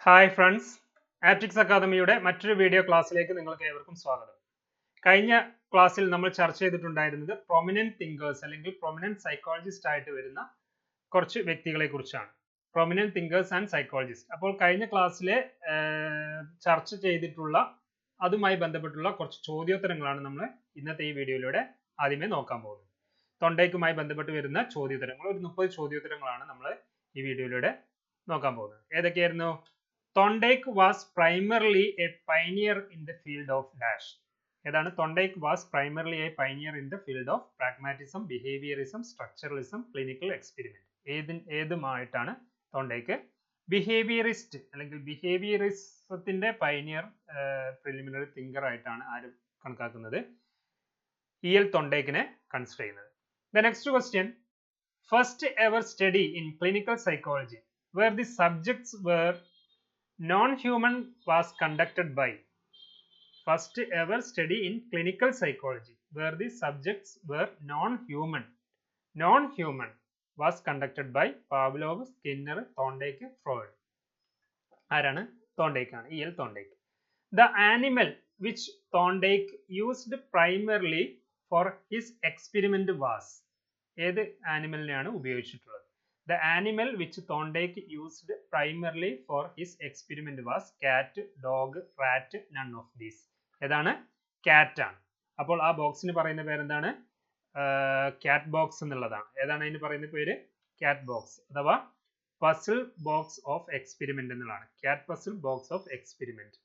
Hi friends, optics അക്കാദമിയുടെ മറ്റൊരു video ക്ലാസ്സിലേക്ക് നിങ്ങൾക്ക് ഏവർക്കും സ്വാഗതം. കഴിഞ്ഞ ക്ലാസ്സിൽ നമ്മൾ ചർച്ച ചെയ്തിട്ടുണ്ടായിരുന്നത് പ്രൊമിനന്റ് തിങ്കേഴ്സ് അല്ലെങ്കിൽ പ്രൊമിനന്റ് സൈക്കോളജിസ്റ്റ് ആയിട്ട് വരുന്ന കുറച്ച് വ്യക്തികളെ കുറിച്ചാണ്. Prominent thinkers and psychologist. അപ്പോൾ കഴിഞ്ഞ ക്ലാസ്സിലെ ചർച്ച ചെയ്തിട്ടുള്ള അതുമായി ബന്ധപ്പെട്ടുള്ള കുറച്ച് ചോദ്യോത്തരങ്ങളാണ് നമ്മൾ ഇന്നത്തെ ഈ വീഡിയോയിലൂടെ ആദ്യമേ നോക്കാൻ പോകുന്നത്. തൊണ്ടയ്ക്കുമായി ബന്ധപ്പെട്ട് വരുന്ന ചോദ്യോത്തരങ്ങൾ, ഒരു 30 ചോദ്യോത്തരങ്ങളാണ് നമ്മൾ ഈ വീഡിയോയിലൂടെ നോക്കാൻ പോകുന്നത്. ഏതൊക്കെയായിരുന്നു? Thorndike was primarily a pioneer in the field of dash. ഏതാണ്? Thorndike was primarily a pioneer in the field of pragmatism, behaviorism, structuralism, clinical experiment. ഏതുമായിട്ടാണ് Thorndike behaviourist അല്ലെങ്കിൽ ബിഹേവിയറിസത്തിന്റെ പൈനിയർ പ്രിലിമിനറി തിങ്കർ ആയിട്ടാണ് ആര് കണക്കാക്കുന്നത്? E.L. Thorndikeനെ കൺസിഡർ ചെയ്യുന്നത്. The next question, first ever study in clinical psychology where the subjects were non-human was conducted by. First ever study in clinical psychology where the subjects were non-human was conducted by Pavlov, Skinner, Thorndike, Freud. ആരാണ്? Thorndike ആണ്. E.L. Thorndike. The animal which Thorndike used primarily for his experiment was. ഏത് ആനിമലിനെയാണ് ഉപയോഗിച്ചിട്ടുള്ളത്? The animal which Thorndike used primarily for his experiment was cat, dog, rat, none of these. ഏതാണ്? Cat ആണ്. അപ്പോൾ ആ ബോക്സിന് പറയുന്ന പേരെന്താണ്? ക്യാറ്റ് ബോക്സ് എന്നുള്ളതാണ്. ഏതാണ് അതിന് പറയുന്ന പേര്? ക്യാറ്റ് ബോക്സ് അഥവാ പസിൽ ബോക്സ് ഓഫ് എക്സ്പെരിമെന്റ് എന്നുള്ളതാണ്. Cat puzzle box of experiment.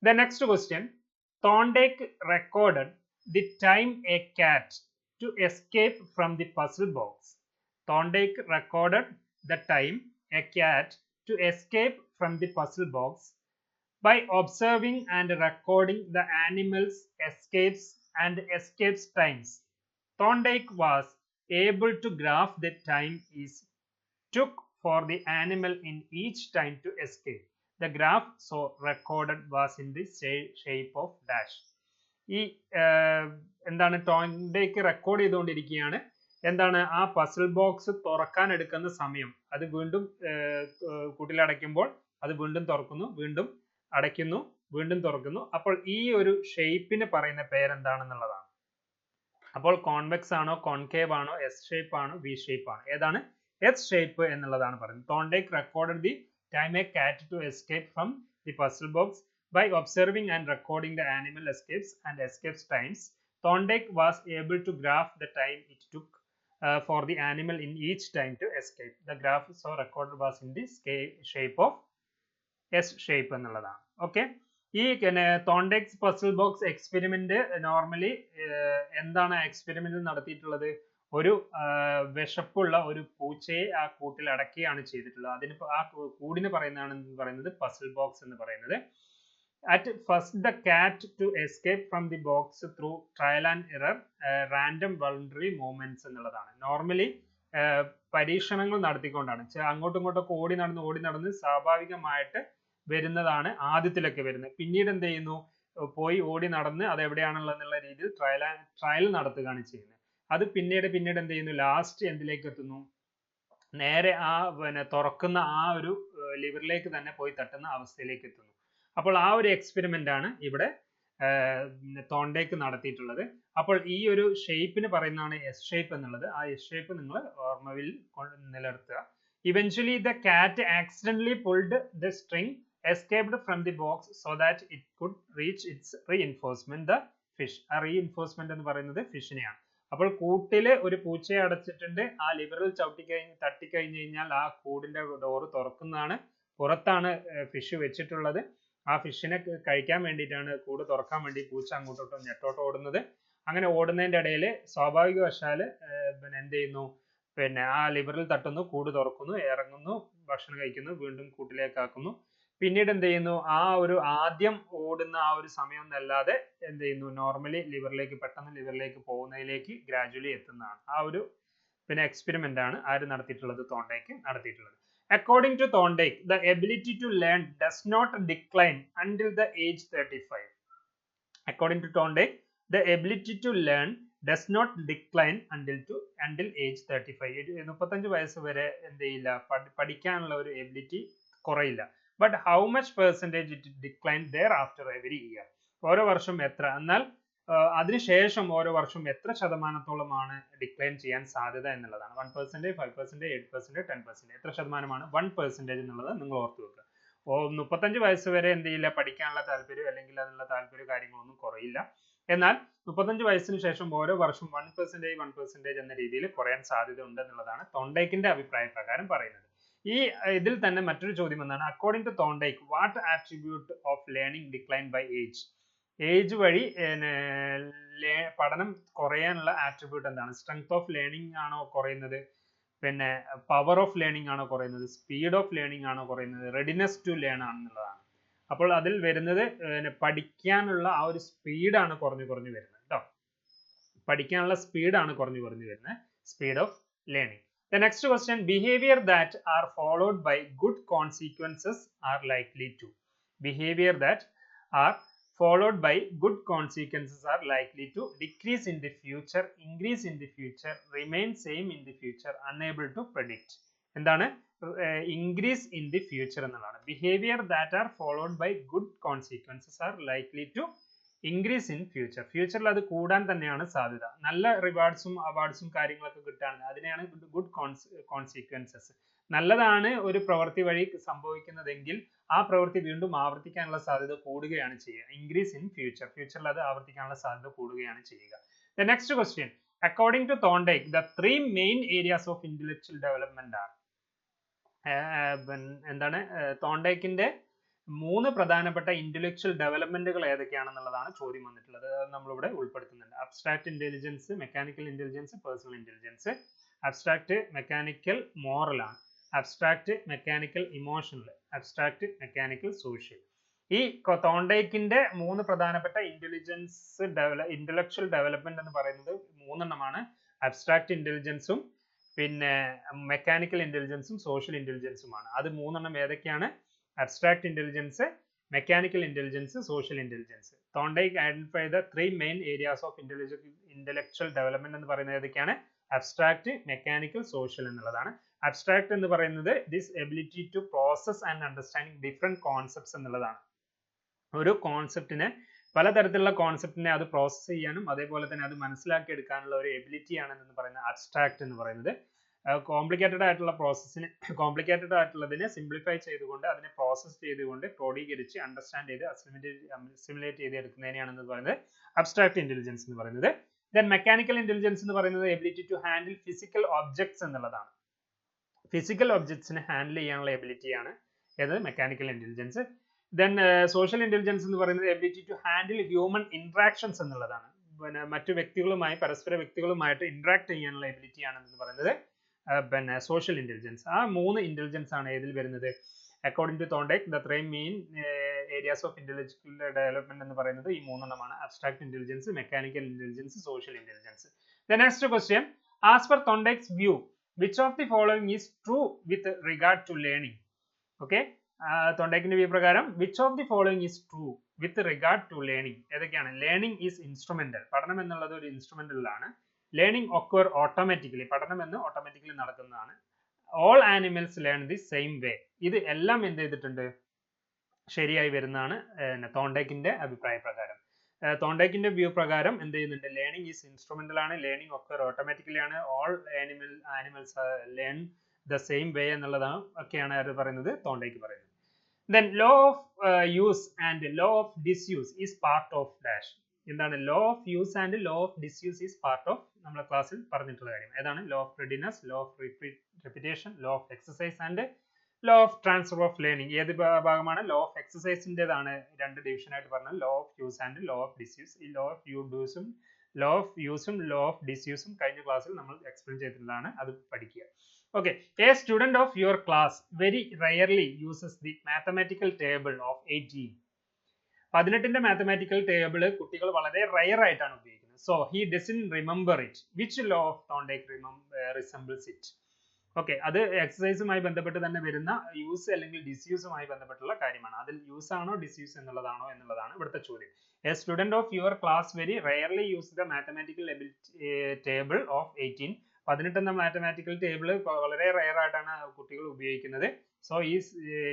The next question, Thorndike recorded the time a cat to escape from the puzzle box. Thorndike recorded the time a cat to escape from the puzzle box by observing and recording the animal's escapes and escapes times. Thorndike was able to graph the time it took for the animal in each time to escape. The graph so recorded was in the shape of dash. ഈ എന്താണ്? Thorndike record ചെയ്തുകൊണ്ടിരിക്കുകയാണ്. എന്താണ്? ആ puzzle box തുറക്കാൻ എടുക്കുന്ന സമയം. അത് വീണ്ടും കൂട്ടിലടയ്ക്കുമ്പോൾ അത് വീണ്ടും തുറക്കുന്നു, വീണ്ടും അടയ്ക്കുന്നു, വീണ്ടും തുറക്കുന്നു. അപ്പോൾ ഈ ഒരു ഷേപ്പിന് പറയുന്ന പേരെന്താണെന്നുള്ളതാണ്. അപ്പോൾ കോൺവെക്സ് ആണോ, കോൺകേവ് ആണോ, എസ് ഷേപ്പ് ആണോ, വി ഷേപ്പ് ആണോ? ഏതാണ്? എസ് ഷേപ്പ് എന്നുള്ളതാണ് പറയുന്നത്. Thorndike recorded the time a cat to escape from the puzzle box by observing and recording the animal escapes and escapes times. Thorndike was able to graph the time it took for the animal in each time to escape. The graph so recorded was in the shape of S shape എന്നുള്ളതാണ്. Okay, ഈ Thorndike's puzzle box experiment normally എന്താണ് experiment നടത്തിയിട്ടുള്ളത്? ഒരു വിശപ്പുള്ള ഒരു പൂച്ചയെ ആ കൂട്ടിൽ അടക്കുകയാണ് ചെയ്തിട്ടുള്ളത്. അതിന് ആ കൂടിന് പറയുന്നത് പസിൽ ബോക്സ് എന്ന് പറയുന്നത്. At first the cat to escape from the box through trial and error, random voluntary movements എന്നുള്ളതാണ്. നോർമലി പരീക്ഷണങ്ങൾ നടത്തിക്കൊണ്ടാണ്, അങ്ങോട്ടും ഇങ്ങോട്ടൊക്കെ ഓടി നടന്ന് സ്വാഭാവികമായിട്ട് വരുന്നതാണ് ആദ്യത്തിലൊക്കെ വരുന്നത്. പിന്നീട് എന്ത് ചെയ്യുന്നു? പോയി ഓടി നടന്ന് അത് എവിടെയാണുള്ളതെന്നുള്ള രീതിയിൽ ട്രയൽ നടത്തുകയാണ് ചെയ്യുന്നത്. അത് പിന്നീട് എന്ത് ചെയ്യുന്നു? ലാസ്റ്റ് എന്തിലേക്ക് എത്തുന്നു? നേരെ ആ തുറക്കുന്ന ആ ഒരു ലിവറിലേക്ക് തന്നെ പോയി തട്ടുന്ന അവസ്ഥയിലേക്ക് എത്തുന്നു. അപ്പോൾ ആ ഒരു എക്സ്പെരിമെന്റ് ആണ് ഇവിടെ Thorndike നടത്തിയിട്ടുള്ളത്. അപ്പോൾ ഈ ഒരു ഷേപ്പിന് പറയുന്നതാണ് എസ് ഷേപ്പ് എന്നുള്ളത്. ആ എസ് ഷേപ്പ് നിങ്ങൾ ഓർമ്മയിൽ നിലനിർത്തുക. Eventually the cat accidentally pulled the string, escaped from the box so that it could reach its reinforcement, the fish. ആ reinforcement എന്ന് പറയുന്നത് ഫിഷിനെയാണ്. അപ്പോൾ കൂട്ടില് ഒരു പൂച്ചയെ അടച്ചിട്ടുണ്ട്. ആ ലിവറിൽ തട്ടിക്കഴിഞ്ഞു കഴിഞ്ഞാൽ ആ കൂടിന്റെ ഡോറ് തുറക്കുന്നതാണ്. പുറത്താണ് ഫിഷ് വെച്ചിട്ടുള്ളത്. ആ ഫിഷിനെ കഴിക്കാൻ വേണ്ടിയിട്ടാണ് കൂട് തുറക്കാൻ വേണ്ടി പൂച്ച അങ്ങോട്ടോട്ടോ ഞെട്ടോട്ടോ ഓടുന്നത്. അങ്ങനെ ഓടുന്നതിന്റെ ഇടയിൽ സ്വാഭാവികവശാല് എന്ത് ചെയ്യുന്നു? ആ ലിവറിൽ തട്ടുന്നു, കൂട് തുറക്കുന്നു, ഇറങ്ങുന്നു, ഭക്ഷണം കഴിക്കുന്നു, വീണ്ടും കൂട്ടിലേക്ക് ആക്കുന്നു. പിന്നീട് എന്ത് ചെയ്യുന്നു? ആ ഒരു ആദ്യം ഓടുന്ന ആ ഒരു സമയം എന്നല്ലാതെ എന്ത് ചെയ്യുന്നു? നോർമലി പെട്ടെന്ന് ലിവറിലേക്ക് പോകുന്നതിലേക്ക് ഗ്രാജുവലി എത്തുന്നതാണ്. ആ ഒരു എക്സ്പെരിമെന്റ് ആണ് ആര് നടത്തിയിട്ടുള്ളത്? Thorndike നടത്തിയിട്ടുള്ളത്. According to Thorndike, the ability to learn does not decline until the age 35. According to Thorndike, the ability to learn does not decline until age 35. 35 വയസ്സ് വരെ എന്ത് ചെയ്യില്ല? പഠിക്കാനുള്ള ഒരു ability കുറയില്ല. but how much percentage it declined thereafter every year. ഓരോ വർഷം എത്ര, എന്നാൽ അതിനുശേഷം ഓരോ വർഷം എത്ര ശതമാനത്തോളമാണ് ഡിക്ലൈൻ ചെയ്യാൻ സാധ്യത എന്നുള്ളതാണ്. 1%, 5%, 8%, 10%. എത്ര ശതമാനമാണ് 1% എന്നുള്ളത് നിങ്ങൾ ഓർത്തു വെക്കുക. 35 വയസ്സ് വരെ എന്ത് ചെയ്യില്ല, പഠിക്കാനുള്ള താല്പര്യം അല്ലെങ്കിൽ അതിനുള്ള താല്പര്യ കാര്യങ്ങളൊന്നും കുറയില്ല. എന്നാൽ 35 വയസ്സിന് ശേഷം ഓരോ വർഷം 1% എന്ന രീതിയിൽ കുറയാൻ സാധ്യത ഉണ്ട് എന്നുള്ളതാണ് തോണ്ടേക്കിന്റെ അഭിപ്രായ പ്രകാരം പറയുന്നത്. ഈ ഇതിൽ തന്നെ മറ്റൊരു ചോദ്യം എന്നാണ്, according to Thorndike what attribute of learning decline by age. Age വഴി പഠനം കുറയാനുള്ള ആട്രിബ്യൂട്ട് എന്താണ്? സ്ട്രെങ്ത് ഓഫ് ലേണിംഗ് ആണോ കുറയുന്നത്, പിന്നെ പവർ ഓഫ് ലേണിംഗ് ആണോ കുറയുന്നത്, സ്പീഡ് ഓഫ് ലേണിംഗ് ആണോ കുറയുന്നത്, റെഡിനെസ് ടു ലേൺ ആണെന്നുള്ളതാണ്. അപ്പോൾ അതിൽ വരുന്നത് പഠിക്കാനുള്ള ആ ഒരു സ്പീഡാണ് കുറഞ്ഞു വരുന്നത് കേട്ടോ. പഠിക്കാനുള്ള സ്പീഡാണ് കുറഞ്ഞു വരുന്നത്, speed of learning. The next question, behavior that are followed by good consequences are likely to. Behavior that are followed by good consequences are likely to decrease in the future, increase in the future, remain same in the future, unable to predict. എന്താണ് increase in the future എന്നുള്ളതാണ്. Behavior that are followed by good consequences are likely to increase in future. ഫ്യൂച്ചറിൽ അത് കൂടാൻ തന്നെയാണ് സാധ്യത. നല്ല റിവാർഡ്സും അവാർഡ്സും കാര്യങ്ങളൊക്കെ കിട്ടുകയാണ്, അതിനെയാണ് ഗുഡ് കോൺസിക്വൻസസ്. നല്ലതാണ് ഒരു പ്രവൃത്തി വഴി സംഭവിക്കുന്നതെങ്കിൽ ആ പ്രവൃത്തി വീണ്ടും ആവർത്തിക്കാനുള്ള സാധ്യത കൂടുകയാണ് ചെയ്യുക. ഇൻക്രീസ് ഇൻ ഫ്യൂച്ചർ, ഫ്യൂച്ചറിൽ അത് ആവർത്തിക്കാനുള്ള സാധ്യത കൂടുകയാണ് ചെയ്യുക. The next question, according to Thorndike, the three main areas of intellectual development are. എന്താണ് തോണ്ടേക്കിന്റെ 3 പ്രധാനപ്പെട്ട ഇന്റലക്ച്വൽ ഡെവലപ്മെന്റുകൾ ഏതൊക്കെയാണെന്നുള്ളതാണ് ചോദ്യം വന്നിട്ടുള്ളത്. അത് നമ്മളിവിടെ ഉൾപ്പെടുത്തുന്നുണ്ട്. Abstract intelligence, mechanical intelligence, personal intelligence. Abstract mechanical moral ആണ്, abstract mechanical emotional, abstract mechanical social. ഈ തോണ്ടേക്കിന്റെ 3 പ്രധാനപ്പെട്ട ഇന്റലക്ച്വൽ ഡെവലപ്മെന്റ് എന്ന് പറയുന്നത് 3 എണ്ണമാണ്. അബ്സ്ട്രാക്ട് ഇന്റലിജൻസും പിന്നെ മെക്കാനിക്കൽ ഇന്റലിജൻസും സോഷ്യൽ ഇന്റലിജൻസുമാണ്. അത് 3 എണ്ണം ഏതൊക്കെയാണ്? Abstract intelligence, mechanical intelligence, social intelligence. Thorndike identified the 3 main areas of intellectual development എന്ന് പറയുന്നത് ഏതൊക്കെയാണ്? Abstract, mechanical, social എന്നുള്ളതാണ്. Abstract എന്ന് പറയുന്നത് this ability to process and understanding different concepts എന്നുള്ളതാണ്. ഒരു കോൺസെപ്റ്റിനെ, പലതരത്തിലുള്ള കോൺസെപ്റ്റിനെ അത് പ്രോസസ് ചെയ്യാനും അതേപോലെ തന്നെ അത് മനസ്സിലാക്കി എടുക്കാനുള്ള ഒരു എബിലിറ്റി ആണ് എന്ന് പറയുന്നത് അബ്സ്ട്രാക്ട് എന്ന് പറയുന്നത്. കോംപ്ലിക്കേറ്റഡ് ആയിട്ടുള്ള പ്രോസസ്സിനെ, കോംപ്ലിക്കേറ്റഡ് ആയിട്ടുള്ളതിനെ സിംപ്ലിഫൈ ചെയ്തുകൊണ്ട് അതിനെ പ്രോസസ് ചെയ്തുകൊണ്ട് ക്രോഡീകരിച്ച് അണ്ടർസ്റ്റാൻഡ് ചെയ്ത് അസിമിലേറ്റ് ചെയ്ത് എടുക്കുന്നതിനെയാണെന്ന് പറയുന്നത് അബ്സ്ട്രാക്ട് ഇന്റലിജൻസ് എന്ന് പറയുന്നത്. ദെൻ മെക്കാനിക്കൽ ഇന്റലിജൻസ് എന്ന് പറയുന്നത് ability to handle physical objects എന്നുള്ളതാണ്. ഫിസിക്കൽ ഒബ്ജക്ട്സിനെ ഹാൻഡിൽ ചെയ്യാനുള്ള എബിലിറ്റിയാണ് ഏത്? Mechanical intelligence. Then social intelligence എന്ന് പറയുന്നത് ability to handle human interactions എന്നുള്ളതാണ്. പിന്നെ മറ്റു വ്യക്തികളുമായി, പരസ്പര വ്യക്തികളുമായിട്ട് ഇന്ററാക്ട് ചെയ്യാനുള്ള എബിലിറ്റി ആണെന്ന് പറയുന്നത് പിന്നെ സോഷ്യൽ ഇന്റലിജൻസ്. ആ 3 ഇന്റലിജൻസ് ആണ് ഏതിൽ വരുന്നത്? According to Thorndike the 3 main areas of intellectual development എന്ന് പറയുന്നത് ഈ 3 എണ്ണമാണ്. Abstract intelligence, mechanical intelligence, social intelligence. The next question, as per Thorndike's view, which of the following is true with regard to learning? Okay, തോണ്ടേക്കിന്റെ view പ്രകാരം which of the following is true with regard to learning? ഏതൊക്കെയാണ്? Learning is instrumental, പഠനം എന്നുള്ളത് ഒരു instrumental ആണ്. Learning occur automatically, പഠനം എന്ന് automatically നടക്കുന്നതാണ്. All animals learn the same way, ഇത് എല്ലാം എന്ത് ചെയ്തിട്ടുണ്ട്? ശരിയായി വരുന്നതാണ് തോണ്ടേക്കിന്റെ അഭിപ്രായ പ്രകാരം. തോണ്ടേക്കിന്റെ വ്യൂ പ്രകാരം എന്ത് ചെയ്യുന്നുണ്ട്? ലേണിംഗ് ഈസ് ഇൻസ്ട്രുമെന്റൽ ആണ്, ലേണിംഗ് ഒക്കർ ഓട്ടോമാറ്റിക്കലി ആണ്, all animals learn the same way എന്നുള്ളതാണ് ഒക്കെയാണ് അത് പറയുന്നത്, തോണ്ടേക്ക് പറയുന്നത്. Then law of use and law of disuse is part of dash. എന്താണ് law of use and law of disuse is part of നമ്മുടെ ക്ലാസ്സിൽ പറഞ്ഞിട്ടുള്ള കാര്യം. ഏതാണ്? law of readiness, law of repetition, law of exercise and law of transfer of learning. ഏത് ഭാഗമാണ്? law of exercise ന്റേതാണ് 2 division ആയിട്ട് പറഞ്ഞത്, law of use and law of disuse. ഈ law of useഉം law of useഉം law of disuse കഴിഞ്ഞ ക്ലാസ്സിൽ നമ്മൾ explain ചെയ്തിട്ടുള്ളതാണ്, അത് പഠിക്കുക. Okay, a student of your class very rarely uses the mathematical table of 18. 18ന്റെ മാത്തമാറ്റിക്കൽ ടേബിൾ കുട്ടികൾ വളരെ റയർ ആയിട്ടാണ് ഉപയോഗിക്കുന്നത്. So he doesn't remember it. Which law of Thorndike resembles it? Okay, അത് എക്സസൈസുമായി ബന്ധപ്പെട്ട് തന്നെ വരുന്ന യൂസ് അല്ലെങ്കിൽ ഡിസ്യൂസുമായി ബന്ധപ്പെട്ടുള്ള കാര്യമാണ്. അതിൽ യൂസ് ആണോ ഡിസ്യൂസ് എന്നുള്ളതാണ് ഇവിടുത്തെ ചോദ്യം. A student of your class very rarely use the mathematical table of 18 18 എന്ന മാത്തമാറ്റിക്കൽ ടേബിൾ വളരെ റെയർ ആയിട്ടാണ് കുട്ടികൾ ഉപയോഗിക്കുന്നത്. So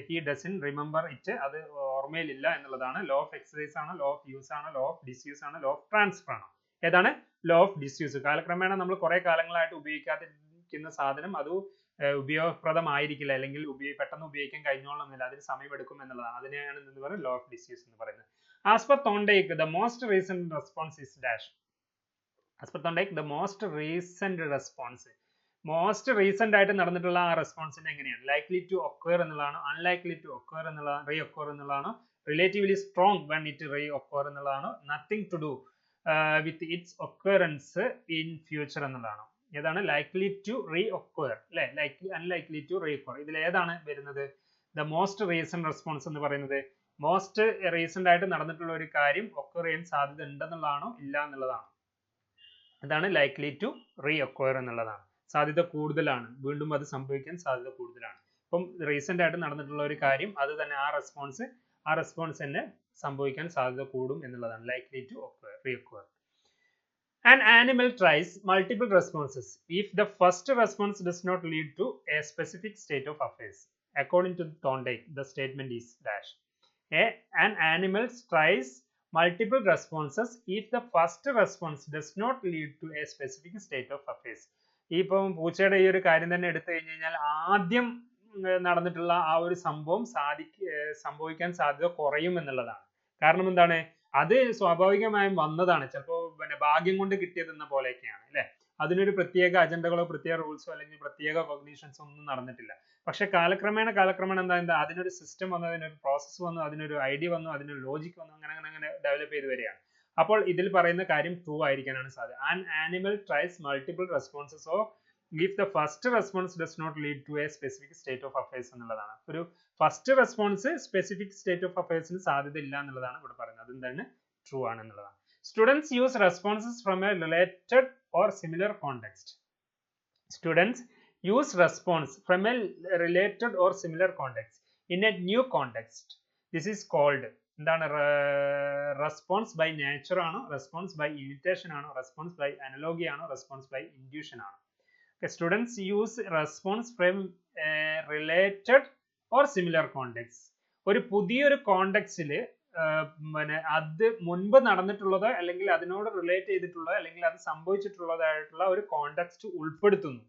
he doesn't remember it, അത് ഓർമ്മയിലില്ല എന്നുള്ളതാണ്. ലോ ഓഫ് എക്സസൈസ് ആണ്, ലോ ഓഫ് യൂസ് ആണ്, ലോ ഓഫ് ഡിസ്യൂസ് ആണ്, ലോ ഓഫ് ട്രാൻസ്ഫർ ആണ്. ഏതാണ്? Law of disuse. കാലക്രമേണ നമ്മൾ കുറെ കാലങ്ങളായിട്ട് ഉപയോഗിക്കാതിരിക്കുന്ന സാധനം അത് ഉപയോഗപ്രദമായിരിക്കില്ല, അല്ലെങ്കിൽ പെട്ടെന്ന് ഉപയോഗിക്കാൻ കഴിഞ്ഞോളണമെന്നില്ല, അതിന് സമയമെടുക്കും എന്നുള്ളതാണ്. അതിനെയാണ് എന്ന് പറയുന്നത് ലോ ഓഫ് ഡിസ്യൂസ് എന്ന് പറയുന്നത്. As per Thorndike the most recent response is dash. As per Thorndike the most recent response, most recent ആയിട്ട് നടന്നിട്ടുള്ള ആ റെസ്പോൺസിന് എങ്ങനെയാണ്? ലൈക്ലി ടു ഒക്കർ എന്നുള്ളതാണോ, അൺലൈക്ലി ടു ഒക്കർ എന്നുള്ളതാണ്, റീ ഒക്കർ എന്നുള്ളതാണോ, relatively strong when it reoccur എന്നുള്ളതാണോ, nothing to do with its occurrence in future എന്നുള്ളതാണോ? ഏതാണ്? ലൈക്ലി ടു റീ ഒക്കർ അല്ലെ, likely unlikely to reoccur. ഇതിൽ ഏതാണ് വരുന്നത്? ദ മോസ്റ്റ് റീസെന്റ് റെസ്പോൺസ് എന്ന് പറയുന്നത് മോസ്റ്റ് റീസെന്റ് ആയിട്ട് നടന്നിട്ടുള്ള ഒരു കാര്യം ഒക്കർ ചെയ്യാൻ സാധ്യത ഉണ്ടെന്നുള്ളതാണോ ഇല്ല എന്നുള്ളതാണോ? അതാണ് ലൈക്ലി ടു റീ ഒക്കർ എന്നുള്ളതാണ്. സാധ്യത കൂടുതലാണ്, വീണ്ടും അത് സംഭവിക്കാൻ സാധ്യത കൂടുതലാണ്. ഇപ്പം റീസെന്റ് ആയിട്ട് നടന്നിട്ടുള്ള ഒരു കാര്യം അത് തന്നെ ആ റെസ്പോൺസ് തന്നെ സംഭവിക്കാൻ സാധ്യത കൂടും എന്നുള്ളതാണ് likely to reoccur. An animal tries multiple responses if the first response does not lead to a specific state of affairs. According to Thorndike, the statement is dash. An animal tries multiple responses if the first response does not lead to a specific state of affairs. ഇപ്പം പൂച്ചയുടെ ഈ ഒരു കാര്യം തന്നെ എടുത്തു കഴിഞ്ഞു കഴിഞ്ഞാൽ ആദ്യം നടന്നിട്ടുള്ള ആ ഒരു സംഭവം സംഭവിക്കാൻ സാധ്യത കുറയും എന്നുള്ളതാണ്. കാരണം എന്താണ്? അത് സ്വാഭാവികമായും വന്നതാണ്, ചിലപ്പോൾ ഭാഗ്യം കൊണ്ട് കിട്ടിയതെന്ന പോലെയൊക്കെയാണ് അല്ലെ. അതിനൊരു പ്രത്യേക അജണ്ടകളോ പ്രത്യേക റൂൾസോ അല്ലെങ്കിൽ പ്രത്യേക കോഗ്നീഷൻസോ ഒന്നും നടന്നിട്ടില്ല. പക്ഷെ കാലക്രമേണ എന്താ അതിനൊരു സിസ്റ്റം വന്നു, അതിനൊരു പ്രോസസ്സ് വന്നു, അതിനൊരു ഐഡിയ വന്നു, അതിനൊരു ലോജിക് വന്നു, അങ്ങനെ ഡെവലപ്പ് ചെയ്ത് വരികയാണ്. അപ്പോൾ ഇതിൽ പറയുന്ന കാര്യം ട്രൂ ആയിരിക്കാനാണ് സാധ്യത. An animal tries multiple responses of if the first response does not lead to a specific state of affairs എന്നുള്ളതാണ്. ഒരു first response specific state of അഫയേഴ്സിന് സാധ്യത ഇല്ല എന്നുള്ളതാണ് ഇവിടെ പറയുന്നത്. അതെന്താണ്? ട്രൂ ആണ് എന്നുള്ളതാണ്. Students use responses from a related or similar context. Students use response from a related or similar context in a new context. This is called എന്താണ്? റെസ്പോൺസ് ബൈ നേച്ചർ ആണോ, റെസ്പോൺസ് ബൈ ഇമിറ്റേഷൻ ആണോ, response by analogy ആണോ, response by intuition ആണോ? Students use response from a related or similar context. ഒരു പുതിയൊരു കോണ്ടെക്സ്റ്റിൽ അത് മുൻപ് നടന്നിട്ടുള്ളതോ അല്ലെങ്കിൽ അതിനോട് റിലേറ്റ് ചെയ്തിട്ടുള്ളതോ അല്ലെങ്കിൽ അത് സംഭവിച്ചിട്ടുള്ളതായിട്ടുള്ള ഒരു കോണ്ടെക്സ്റ്റ് ഉൾപ്പെടുത്തുന്നു.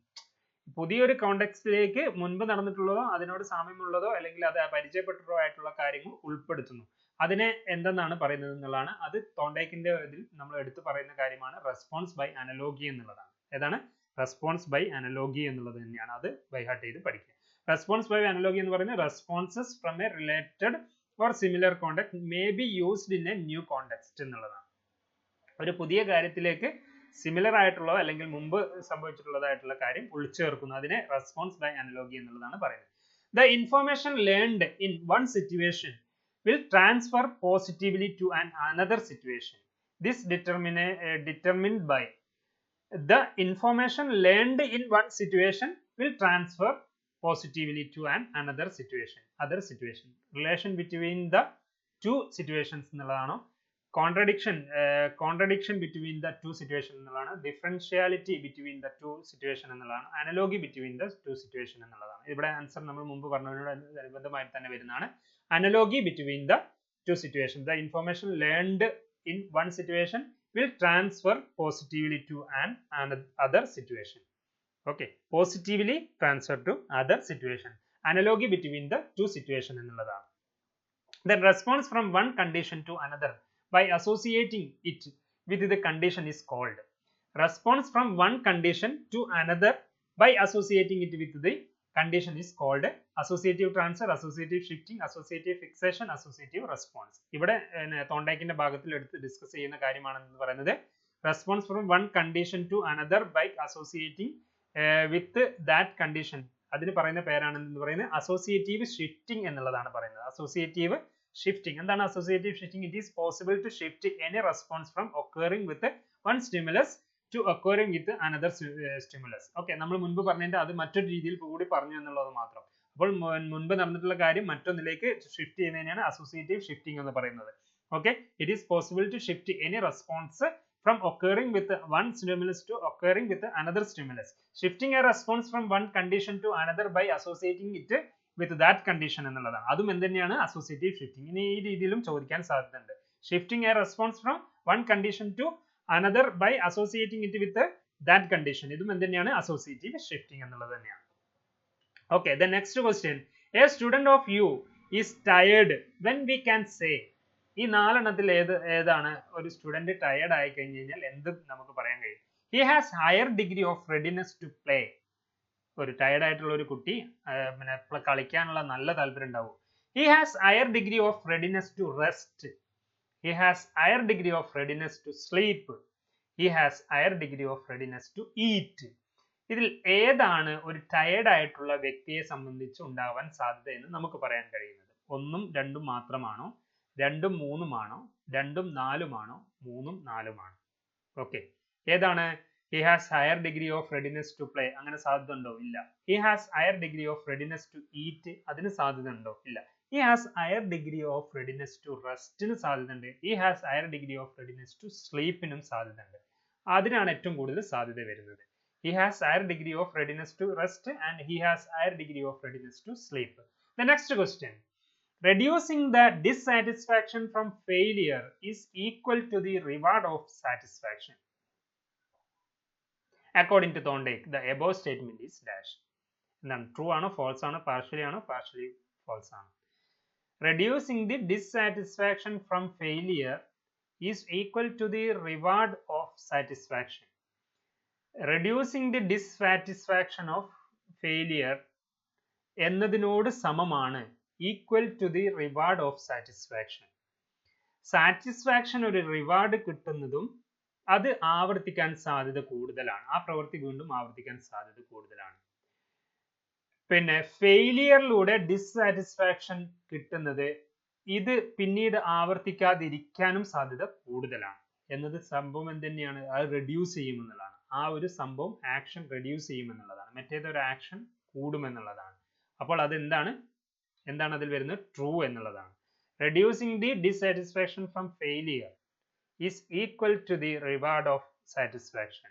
പുതിയൊരു കോണ്ടെക്സ്റ്റിലേക്ക് മുൻപ് നടന്നിട്ടുള്ളതോ അതിനോട് സാമ്യമുള്ളതോ അല്ലെങ്കിൽ അത് പരിചയപ്പെട്ടിട്ടോ ആയിട്ടുള്ള കാര്യങ്ങൾ ഉൾപ്പെടുത്തുന്നു. അതിനെ എന്തെന്നാണ് പറയുന്നത് എന്നുള്ളതാണ്. അത് തോണ്ടേക്കിന്റെ ഇതിൽ നമ്മൾ എടുത്തു പറയുന്ന കാര്യമാണ് റെസ്പോൺസ് ബൈ അനലോഗി എന്നുള്ളതാണ്. ഏതാണ്? റെസ്പോൺസ് ബൈ അനലോഗി എന്നുള്ളത് തന്നെയാണ്. അത് ബൈ ഹാർട്ട് ചെയ്ത് പഠിക്കുക. റെസ്പോൺസ് ബൈ അനലോഗി എന്ന് പറയുന്നത് responses from a related or similar context may be used in A new context എന്നുള്ളതാണ്. ഒരു പുതിയ കാര്യത്തിലേക്ക് സിമിലർ ആയിട്ടുള്ള അല്ലെങ്കിൽ മുമ്പ് സംഭവിച്ചിട്ടുള്ളതായിട്ടുള്ള കാര്യം ഉൾച്ചേർക്കുന്നു. അതിനെ റെസ്പോൺസ് ബൈ അനലോഗി എന്നുള്ളതാണ് പറയുന്നത്. The information learned in one situation will transfer positively to another situation. This determined by the information learned in one situation will transfer positively to another situation. Other situation. Relation between the two situations എന്നുള്ളതാണോ, contradiction between the two situation എന്നുള്ളതാണ്, differentiality between the two situation എന്നുള്ളതാണ്, analogy between the two situation എന്നുള്ളതാണ്. ഇവിടെ answer നമ്മൾ മുമ്പ് പറഞ്ഞതിനോട് അനുബന്ധമായി തന്നെ വരുന്നതാണ്. Analogy between the two situations. The information learned in one situation will transfer positively to another situation. Okay, positively transfer to other situation. Analogy between the two situation എന്നുള്ളതാണ്. The response from one condition to another by associating it with the condition is called. Response from one condition to another by associating it with the condition is called associative transfer, associative shifting, associative fixation, associative response. ഇവിടെ തോണ്ടേക്കിന്റെ ഭാഗത്തിൽ എടുത്ത് discuss ചെയ്യുന്ന കാര്യമാണെന്ന് പറയുന്നത് response from one condition to another by associating with that condition. അതിന് പറയുന്ന പേരാണെന്ന് പറയുന്നത് അസോസിയേറ്റീവ് ഷിഫ്റ്റിംഗ് എന്നുള്ളതാണ് പറയുന്നത്. Associative shifting. എന്താണ് associative shifting? It is possible to shift any response from occurring with one stimulus to occurring with another stimulus. Okay, നമ്മൾ മുൻപ് പറഞ്ഞതിന്റെ അത് മറ്റൊരു രീതിയിൽ കൂടി പറഞ്ഞു എന്നുള്ളത് മാത്രം. അപ്പോൾ മുൻപ് നടന്നിട്ടുള്ള കാര്യം മറ്റൊന്നിലേക്ക് ഷിഫ്റ്റ് ചെയ്യുന്നതിനാണ് അസോസിയേറ്റീവ് ഷിഫ്റ്റിംഗ് എന്ന് പറയുന്നത്. Okay, it is possible to shift any response from occurring with one stimulus to occurring with another stimulus. Shifting a response from one condition to another by associating it with that condition എന്നുള്ളതാണ്. അതും എന്ത് തന്നെയാണ് associative shifting. ഇനി ഈ രീതിയിലും ചോദിക്കാൻ സാധ്യതയുണ്ട്. Shifting a response from one condition to another by associating it with that condition. ഇതും എന്ത് തന്നെയാണ് associative shifting എന്നുള്ളത് തന്നെയാണ്. Okay, the next question. A student of you is tired when we can say. ഈ നാലെണ്ണത്തിൽ ഏതാണ് ഒരു സ്റ്റുഡന്റ് ടയർഡ് ആയി കഴിഞ്ഞു കഴിഞ്ഞാൽ എന്ത് നമുക്ക് പറയാൻ കഴിയും? He has higher degree of readiness to play. ഒരു ടയർഡ് ആയിട്ടുള്ള ഒരു കുട്ടി പിന്നെ കളിക്കാനുള്ള നല്ല താല്പര്യം ഉണ്ടാവും. He has higher degree of readiness to rest. He has higher degree of readiness to sleep. He has higher degree of readiness to eat. ഇതിൽ ഏതാണ് ഒരു ടയർഡ് ആയിട്ടുള്ള വ്യക്തിയെ സംബന്ധിച്ച് ഉണ്ടാവാൻ സാധ്യത എന്ന് നമുക്ക് പറയാൻ കഴിയുന്നത്? ഒന്നും രണ്ടും മാത്രമാണോ, രണ്ടും മൂന്നുമാണോ, രണ്ടും നാലുമാണോ, മൂന്നും നാലുമാണോ? ഓക്കെ, ഏതാണ്? He has higher degree of readiness to play. അങ്ങനെ സാധ്യത ഉണ്ടോ? ഇല്ല. He has higher degree of readiness to eat. അതിന് സാധ്യത ഉണ്ടോ? ഇല്ല. He has higher degree of readiness to rest ന് സാധ്യത ഉണ്ട്. He has higher degree of readiness to sleep നും സാധ്യത ഉണ്ട്. അതിനാണ് ഏറ്റവും കൂടുതൽ സാധ്യത വരുന്നത്. He has higher degree of readiness to rest and he has higher degree of readiness to sleep. The next question. Reducing the dissatisfaction from failure is equal to the reward of satisfaction. According to Thorndike, the above statement is dash. Then true ആണോ false ആണോ partially false ആണോ? Reducing the dissatisfaction from failure is equal to the reward of satisfaction. Reducing the dissatisfaction of failure എന്നതിനോട് സമമാണ് equal to the reward of satisfaction. Satisfaction ഒരു reward കിട്ടുന്നതും അത് ആവർത്തിക്കാൻ സാധ്യത കൂടുതലാണ്. ആ പ്രവൃത്തി വീണ്ടും ആവർത്തിക്കാൻ സാധ്യത കൂടുതലാണ്. പിന്നെ ഫെയിലിയറിലൂടെ ഡിസ്സാറ്റിസ്ഫാക്ഷൻ കിട്ടുന്നത് ഇത് പിന്നീട് ആവർത്തിക്കാതിരിക്കാനും സാധ്യത കൂടുതലാണ് എന്നത് സംഭവം എന്ത് തന്നെയാണ്? അത് റെഡ്യൂസ് ചെയ്യുമെന്നുള്ളതാണ്. ആ ഒരു സംഭവം ആക്ഷൻ റെഡ്യൂസ് ചെയ്യുമെന്നുള്ളതാണ്. മറ്റേതൊരു ആക്ഷൻ കൂടുമെന്നുള്ളതാണ്. അപ്പോൾ അത് എന്താണ് അതിൽ വരുന്നത്? ട്രൂ എന്നുള്ളതാണ്. Reducing the dissatisfaction from failure is equal to the reward of satisfaction.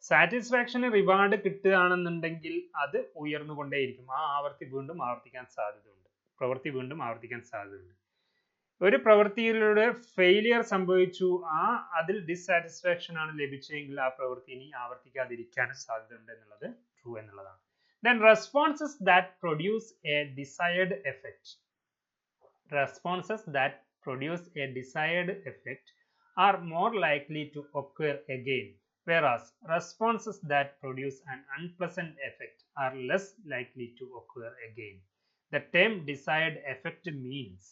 സാറ്റിസ്ഫാക്ഷന് റിവാർഡ് കിട്ടുകയാണെന്നുണ്ടെങ്കിൽ അത് ഉയർന്നുകൊണ്ടേയിരിക്കും. ആ ആവർത്തി വീണ്ടും ആവർത്തിക്കാൻ സാധ്യതയുണ്ട്. പ്രവൃത്തി വീണ്ടും ആവർത്തിക്കാൻ സാധ്യതയുണ്ട്. ഒരു പ്രവൃത്തിയിലൂടെ ഫെയിലിയർ സംഭവിച്ചു, അതിൽ ഡിസ്സാറ്റിസ്ഫാക്ഷൻ ആണ് ലഭിച്ചെങ്കിൽ ആ പ്രവൃത്തി ഇനി ആവർത്തിക്കാതിരിക്കാനും സാധ്യതയുണ്ട് എന്നുള്ളത് ട്രൂ എന്നുള്ളതാണ്. Then responses that produce a desired effect. Responses that produce a desired effect are more likely to occur again, whereas responses that produce an unpleasant effect are less likely to occur again. The term desired effect means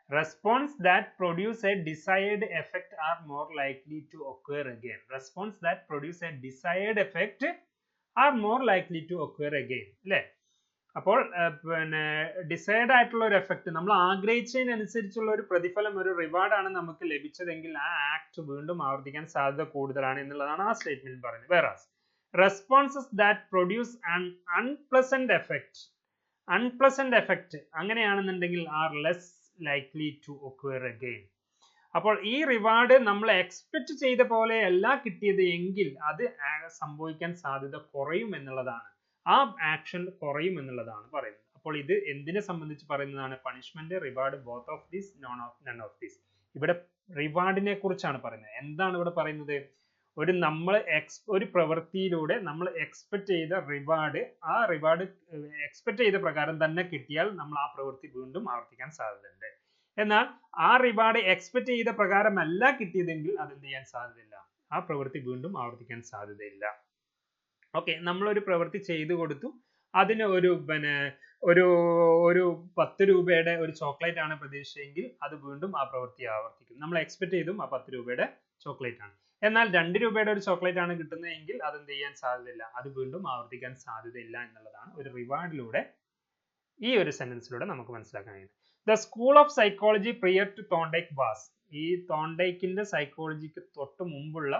response that produce a desired effect are more likely to occur again. Response that produce a desired effect are more likely to occur again. അല്ലേ? അപ്പോൾ പിന്നെ decide ആയിട്ടുള്ള ഒരു effect, നമ്മൾ ആഗ്രഹിച്ചതിനനുസരിച്ചുള്ള ഒരു പ്രതിഫലം, ഒരു റിവാർഡാണ് നമുക്ക് ലഭിച്ചതെങ്കിൽ ആ ആക്ട് വീണ്ടും ആവർത്തിക്കാൻ സാധ്യത കൂടുതലാണ് എന്നുള്ളതാണ് ആ സ്റ്റേറ്റ്മെന്റ് പറയുന്നത്. Whereas responses that produce an unpleasant effect അങ്ങനെയാണെന്നുണ്ടെങ്കിൽ are less likely to occur again. അപ്പോൾ ഈ റിവാർഡ് നമ്മൾ എക്സ്പെക്ട് ചെയ്ത പോലെ അല്ല കിട്ടിയത് എങ്കിൽ അത് സംഭവിക്കാൻ സാധ്യത കുറയും എന്നുള്ളതാണ്. ആ ആക്ഷൻ കുറയും എന്നുള്ളതാണ് പറയുന്നത്. അപ്പോൾ ഇത് എന്തിനെ സംബന്ധിച്ച് പറയുന്നതാണ്? Punishment, reward, both of this, none of this. ഇവിടെ റിവാർഡിനെ കുറിച്ചാണ് പറയുന്നത്. എന്താണ് ഇവിടെ പറയുന്നത്? ഒരു പ്രവൃത്തിയിലൂടെ നമ്മൾ എക്സ്പെക്ട് ചെയ്ത റിവാർഡ്, ആ റിവാർഡ് എക്സ്പെക്ട് ചെയ്ത പ്രകാരം തന്നെ കിട്ടിയാൽ നമ്മൾ ആ പ്രവൃത്തി വീണ്ടും ആവർത്തിക്കാൻ സാധ്യതയുണ്ട്. എന്നാൽ ആ റിവാർഡ് എക്സ്പെക്ട് ചെയ്ത പ്രകാരമല്ല കിട്ടിയതെങ്കിൽ അതെന്ത് ചെയ്യാൻ സാധ്യതയില്ല, ആ പ്രവൃത്തി വീണ്ടും ആവർത്തിക്കാൻ സാധ്യതയില്ല. ഓക്കെ, നമ്മളൊരു പ്രവൃത്തി ചെയ്തു കൊടുത്തു, അതിന് ഒരു 10 രൂപയുടെ ഒരു ചോക്ലേറ്റ് ആണ് പ്രതീക്ഷിച്ചെങ്കിൽ അത് വീണ്ടും ആ പ്രവൃത്തി ആവർത്തിക്കും. നമ്മൾ എക്സ്പെക്ട് ചെയ്തും ആ 10 രൂപയുടെ ചോക്ലേറ്റ് ആണ്. എന്നാൽ 2 രൂപയുടെ ഒരു ചോക്ലേറ്റ് ആണ് കിട്ടുന്നതെങ്കിൽ അതെന്ത് ചെയ്യാൻ സാധ്യതയില്ല, അത് വീണ്ടും ആവർത്തിക്കാൻ സാധ്യതയില്ല എന്നുള്ളതാണ് ഒരു റിവാർഡിലൂടെ, ഈ ഒരു സെന്റൻസിലൂടെ നമുക്ക് മനസ്സിലാക്കാൻ കഴിയുന്നത്. The school of psychology prior to Thorndike was, ഈ തോണ്ടൈക്കിന്റെ സൈക്കോളജിക്ക് തൊട്ട് മുമ്പുള്ള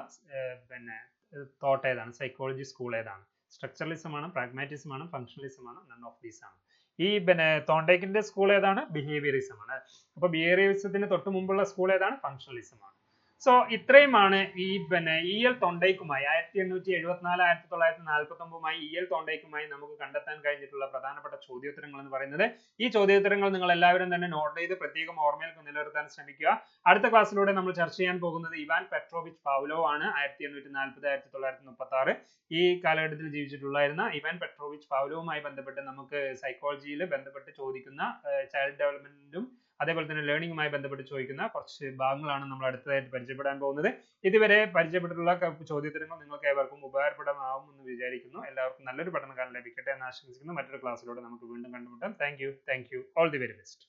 തോട്ട് ഏതാണ്? സൈക്കോളജി സ്കൂൾ ഏതാണ്? സ്ട്രക്ചറലിസം ആണ്, പ്രാഗ്മാറ്റിസം ആണ്, ഫങ്ഷണലിസം ആണ്, നൺ ഓഫ് ദീസ് ആണ്. ഈ തോണ്ടൈക്കിന്റെ സ്കൂൾ ഏതാണ്? ബിഹേവിയറിസം ആണ്. അപ്പൊ ബിഹേവിയറിസത്തിന് തൊട്ട് മുമ്പുള്ള സ്കൂൾ ഏതാണ്? ഫങ്ഷണലിസം ആണ്. സോ ഇത്രയുമാണ് ഈ EL തൊണ്ടയ്ക്കുമായി 1874 1949 EL തൊണ്ടയ്ക്കുമായി നമുക്ക് കണ്ടെത്താൻ കഴിഞ്ഞിട്ടുള്ള പ്രധാനപ്പെട്ട ചോദ്യോത്തരങ്ങൾ എന്ന് പറയുന്നത്. ഈ ചോദ്യോത്തരങ്ങൾ നിങ്ങൾ എല്ലാവരും തന്നെ നോട്ട് ചെയ്ത് പ്രത്യേകം ഓർമ്മയിൽ നിലനിർത്താൻ ശ്രമിക്കുക. അടുത്ത ക്ലാസ്സിലൂടെ നമ്മൾ ചർച്ച ചെയ്യാൻ പോകുന്നത് ഇവാൻ പെട്രോവിച്ച് പാവ്ലോവ് ആണ്. 1840 1936 ഈ കാലഘട്ടത്തിൽ ജീവിച്ചിട്ടുള്ളായിരുന്ന ഇവാൻ പെട്രോവിച്ച് പാവ്ലോവുമായി ബന്ധപ്പെട്ട് നമുക്ക് സൈക്കോളജിയിൽ ബന്ധപ്പെട്ട് ചോദിക്കുന്ന ചൈൽഡ് ഡെവലപ്മെന്റും അതേപോലെ തന്നെ ലേണിംഗുമായി ബന്ധപ്പെട്ട് ചോദിക്കുന്ന കുറച്ച് ഭാഗങ്ങളാണ് നമ്മൾ അടുത്തതായിട്ട് പരിചയപ്പെടാൻ പോകുന്നത്. ഇതുവരെ പരിചയപ്പെട്ടിട്ടുള്ള ചോദ്യോത്തരങ്ങൾ നിങ്ങൾക്ക് ഏവർക്കും ഉപകാരപ്രദമാവും എന്ന് വിചാരിക്കുന്നു. എല്ലാവർക്കും നല്ലൊരു പഠനകാലം ലഭിക്കട്ടെ എന്ന് ആശംസിക്കുന്നു. മറ്റൊരു ക്ലാസ്സിലൂടെ നമുക്ക് വീണ്ടും കണ്ടുമുട്ടാം. Thank you. All the very best.